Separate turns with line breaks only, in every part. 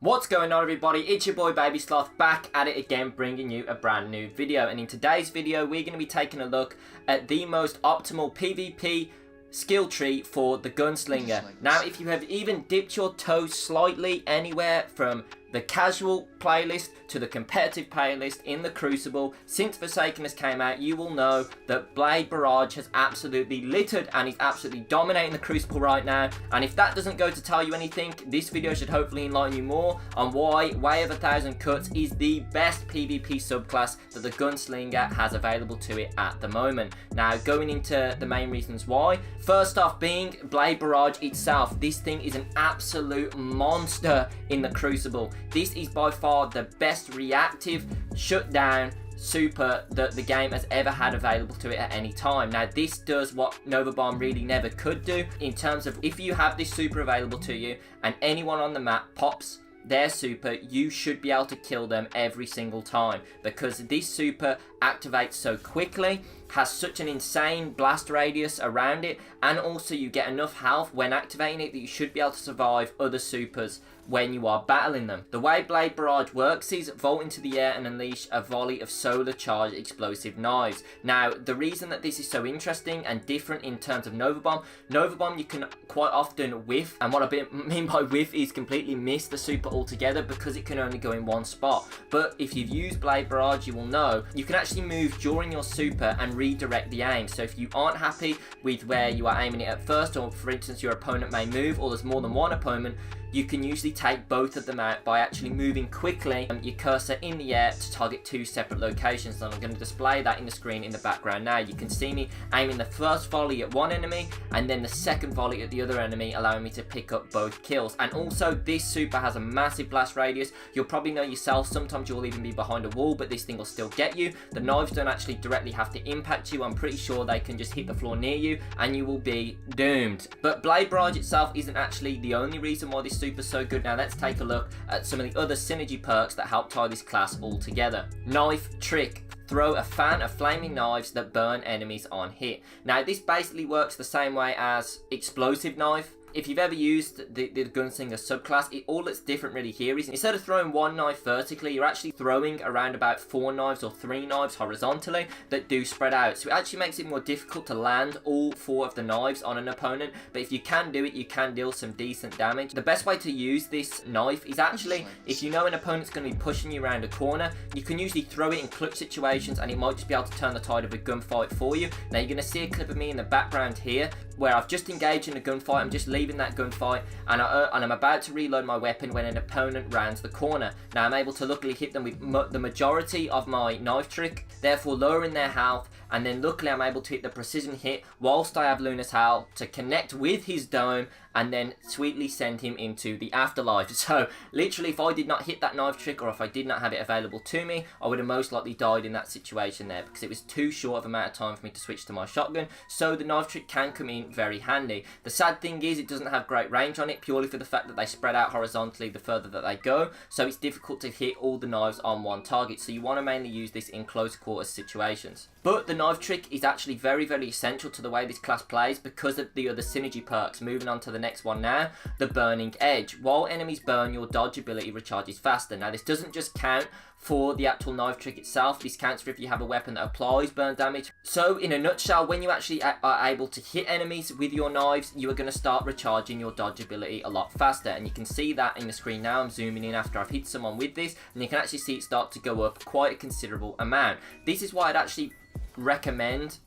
What's going on, everybody? It's your boy Baby Sloth back at it again, bringing you a brand new video. And in today's video we're going to be taking a look at the most optimal PvP skill tree for the Gunslinger. Now, if you have even dipped your toes slightly anywhere from the casual playlist to the competitive playlist in the Crucible since Forsakenness came out, you will know that Blade Barrage has absolutely littered and is absolutely dominating the Crucible right now. And if that doesn't go to tell you anything, this video should hopefully enlighten you more on why Way of 1,000 Cuts is the best PvP subclass that the Gunslinger has available to it at the moment. Now, going into the main reasons why, first off being Blade Barrage itself. This thing is an absolute monster in the Crucible. This is by far the best reactive shutdown super that the game has ever had available to it at any time. Now, this does what Nova Bomb really never could do in terms of if you have this super available to you and anyone on the map pops their super, you should be able to kill them every single time, because this super activates so quickly, has such an insane blast radius around it, and also you get enough health when activating it that you should be able to survive other supers when you are battling them. The way Blade Barrage works is vault into the air and unleash a volley of solar charged explosive knives. Now, the reason that this is so interesting and different in terms of Nova Bomb you can quite often whiff, and what I mean by whiff is completely miss the super altogether because it can only go in one spot. But if you've used Blade Barrage, you will know you can actually move during your super and redirect the aim. So if you aren't happy with where you are aiming it at first, or for instance your opponent may move, or there's more than one opponent, you can usually take both of them out by actually moving quickly your cursor in the air to target two separate locations. And I'm going to display that in the screen in the background now. You can see me aiming the first volley at one enemy and then the second volley at the other enemy, allowing me to pick up both kills. And also this super has a massive blast radius. You'll probably know yourself, sometimes you'll even be behind a wall, but this thing will still get you. The knives don't actually directly have to impact you. I'm pretty sure they can just hit the floor near you and you will be doomed. But Blade Barrage itself isn't actually the only reason why this super so good. Now let's take a look at some of the other synergy perks that help tie this class all together. Knife Trick. Throw a fan of flaming knives that burn enemies on hit. Now this basically works the same way as Explosive Knife. If you've ever used the Gunslinger subclass, all that's different really here is instead of throwing one knife vertically, you're actually throwing around about 4 knives or 3 knives horizontally that do spread out. So it actually makes it more difficult to land all 4 of the knives on an opponent. But if you can do it, you can deal some decent damage. The best way to use this knife is actually, if you know an opponent's going to be pushing you around a corner, you can usually throw it in clutch situations and it might just be able to turn the tide of a gunfight for you. Now you're going to see a clip of me in the background here where I've just engaged in a gunfight. I'm just leaving that gunfight and I'm about to reload my weapon when an opponent rounds the corner. Now I'm able to luckily hit them with the majority of my knife trick, therefore lowering their health, and then luckily I'm able to hit the precision hit whilst I have Luna's Howl to connect with his dome and then sweetly send him into the afterlife. So literally, if I did not hit that knife trick, or if I did not have it available to me, I would have most likely died in that situation there, because it was too short of amount of time for me to switch to my shotgun. So the knife trick can come in very handy. The sad thing is it doesn't have great range on it, purely for the fact that they spread out horizontally the further that they go, so it's difficult to hit all the knives on one target. So you want to mainly use this in close quarters situations. But the knife trick is actually very, very essential to the way this class plays because of the other synergy perks. Moving on to the next one now, the Burning Edge. While enemies burn, your dodge ability recharges faster. Now this doesn't just count for the actual knife trick itself, this counts for if you have a weapon that applies burn damage. So in a nutshell, when you actually are able to hit enemies with your knives, you are going to start recharging your dodge ability a lot faster, and you can see that in the screen now. I'm zooming in after I've hit someone with this, and you can actually see it start to go up quite a considerable amount. This is why I'd actually recommend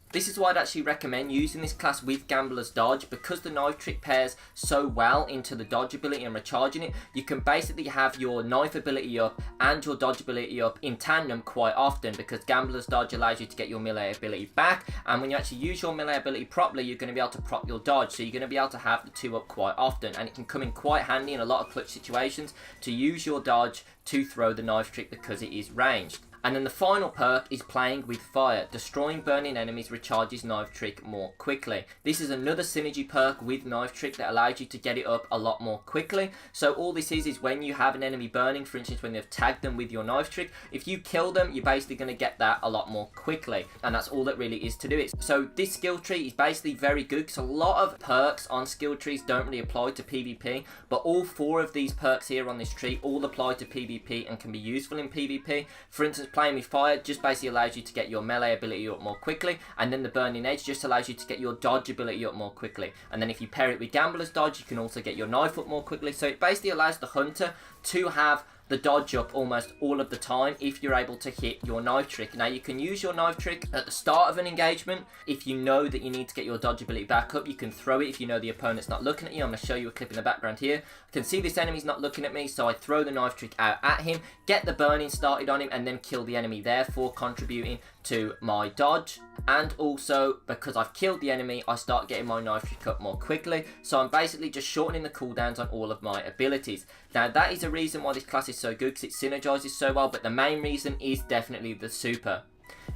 using this class with Gambler's Dodge, because the knife trick pairs so well into the dodge ability and recharging it. You can basically have your knife ability up and your dodge ability up in tandem quite often, because Gambler's Dodge allows you to get your melee ability back, and when you actually use your melee ability properly, you're going to be able to prop your dodge, so you're going to be able to have the two up quite often, and it can come in quite handy in a lot of clutch situations to use your dodge to throw the knife trick because it is ranged. And then the final perk is Playing with Fire. Destroying burning enemies recharges Knife Trick more quickly. This is another synergy perk with Knife Trick that allows you to get it up a lot more quickly. So all this is when you have an enemy burning, for instance when you've tagged them with your Knife Trick, if you kill them, you're basically going to get that a lot more quickly. And that's all that really is to do it. So this skill tree is basically very good because a lot of perks on skill trees don't really apply to PvP, but all 4 of these perks here on this tree all apply to PvP and can be useful in PvP. For instance, Playing with Fire just basically allows you to get your melee ability up more quickly, and then the Burning Edge just allows you to get your dodge ability up more quickly. And then if you pair it with Gambler's Dodge, you can also get your knife up more quickly. So it basically allows the hunter to have the dodge up almost all of the time if you're able to hit your Knife Trick. Now you can use your Knife Trick at the start of an engagement. If you know that you need to get your dodge ability back up, you can throw it if you know the opponent's not looking at you. I'm going to show you a clip in the background here. I can see this enemy's not looking at me, so I throw the Knife Trick out at him, get the burning started on him, and then kill the enemy, therefore contributing to my dodge. And also, because I've killed the enemy, I start getting my Knife Trick up more quickly. So I'm basically just shortening the cooldowns on all of my abilities. Now that is a reason why this class is so good, because it synergizes so well, but the main reason is definitely the super.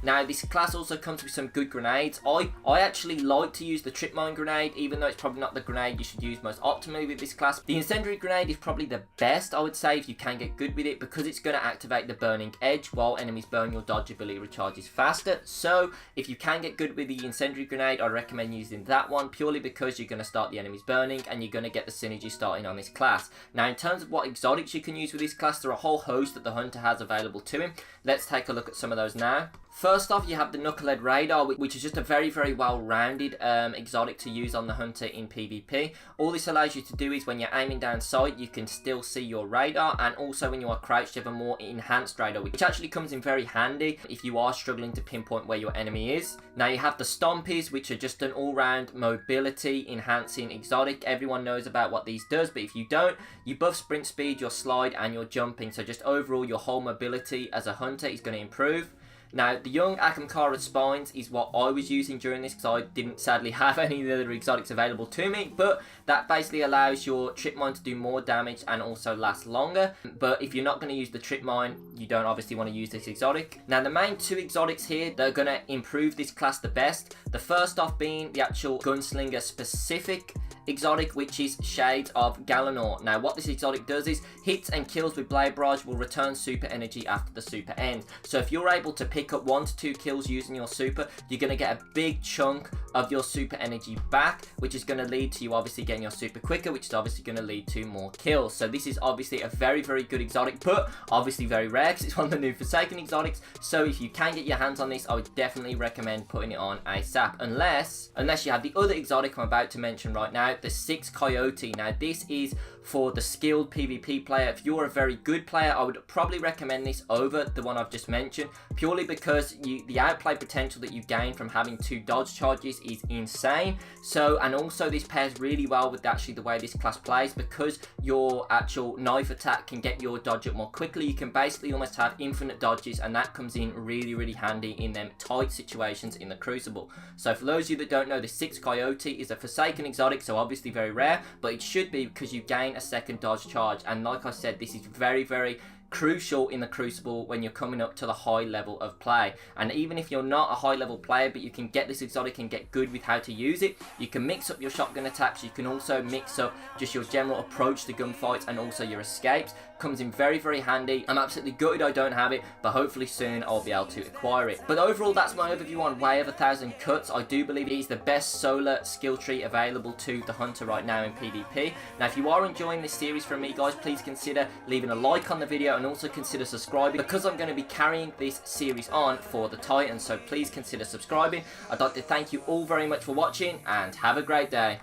Now this class also comes with some good grenades. I actually like to use the Trip Mine grenade, even though it's probably not the grenade you should use most optimally with this class. The Incendiary grenade is probably the best, I would say, if you can get good with it, because it's going to activate the Burning Edge while enemies burn. Your dodge ability recharges faster. So if you can get good with the Incendiary grenade, I recommend using that one, purely because you're going to start the enemies burning and you're going to get the synergy starting on this class. Now in terms of what exotics you can use with this class, there are a whole host that the hunter has available to him. Let's take a look at some of those now. First off, you have the Knucklehead Radar, which is just a very, very well-rounded exotic to use on the hunter in PvP. All this allows you to do is when you're aiming down sight, you can still see your radar, and also when you are crouched, you have a more enhanced radar, which actually comes in very handy if you are struggling to pinpoint where your enemy is. Now you have the Stompies, which are just an all-round mobility enhancing exotic. Everyone knows about what these does, but if you don't, you buff sprint speed, your slide, and your jumping. So just overall, your whole mobility as a hunter is going to improve. Now, the Young Ahamkara Spines is what I was using during this, because I didn't sadly have any of the other exotics available to me, but that basically allows your Trip Mine to do more damage and also last longer. But if you're not going to use the Trip Mine, you don't obviously want to use this exotic. Now, the main 2 exotics here that are going to improve this class the best, the first off being the actual Gunslinger specific exotic, which is Shades of Galanor. Now what this exotic does is hits and kills with Blade Barrage will return super energy after the super ends. So if you're able to pick up 1 to 2 kills using your super, you're going to get a big chunk of your super energy back, which is going to lead to you obviously getting your super quicker, which is obviously going to lead to more kills. So this is obviously a very, very good exotic, but obviously very rare because it's one of the new Forsaken exotics. So if you can get your hands on this, I would definitely recommend putting it on ASAP, unless you have the other exotic I'm about to mention right now, the 6 Coyote. Now this is for the skilled PvP player. If you're a very good player, I would probably recommend this over the one I've just mentioned, purely because the outplay potential that you gain from having 2 dodge charges is insane. So, and also this pairs really well with actually the way this class plays, because your actual knife attack can get your dodge up more quickly. You can basically almost have infinite dodges, and that comes in really, really handy in them tight situations in the Crucible. So for those of you that don't know, the 6 Coyote is a Forsaken exotic, so obviously very rare, but it should be because you gain a second dodge charge. And like I said, this is very, very crucial in the Crucible when you're coming up to the high level of play. And even if you're not a high level player, but you can get this exotic and get good with how to use it, you can mix up your shotgun attacks, you can also mix up just your general approach to gunfights and also your escapes. Comes in very, very handy. I'm absolutely gutted I don't have it, but hopefully soon I'll be able to acquire it. But overall, that's my overview on Way of 1,000 Cuts. I do believe it is the best solar skill tree available to the hunter right now in PvP. Now if you are enjoying this series from me, guys, please consider leaving a like on the video and also consider subscribing, because I'm going to be carrying this series on for the Titans, so please consider subscribing. I'd like to thank you all very much for watching, and have a great day.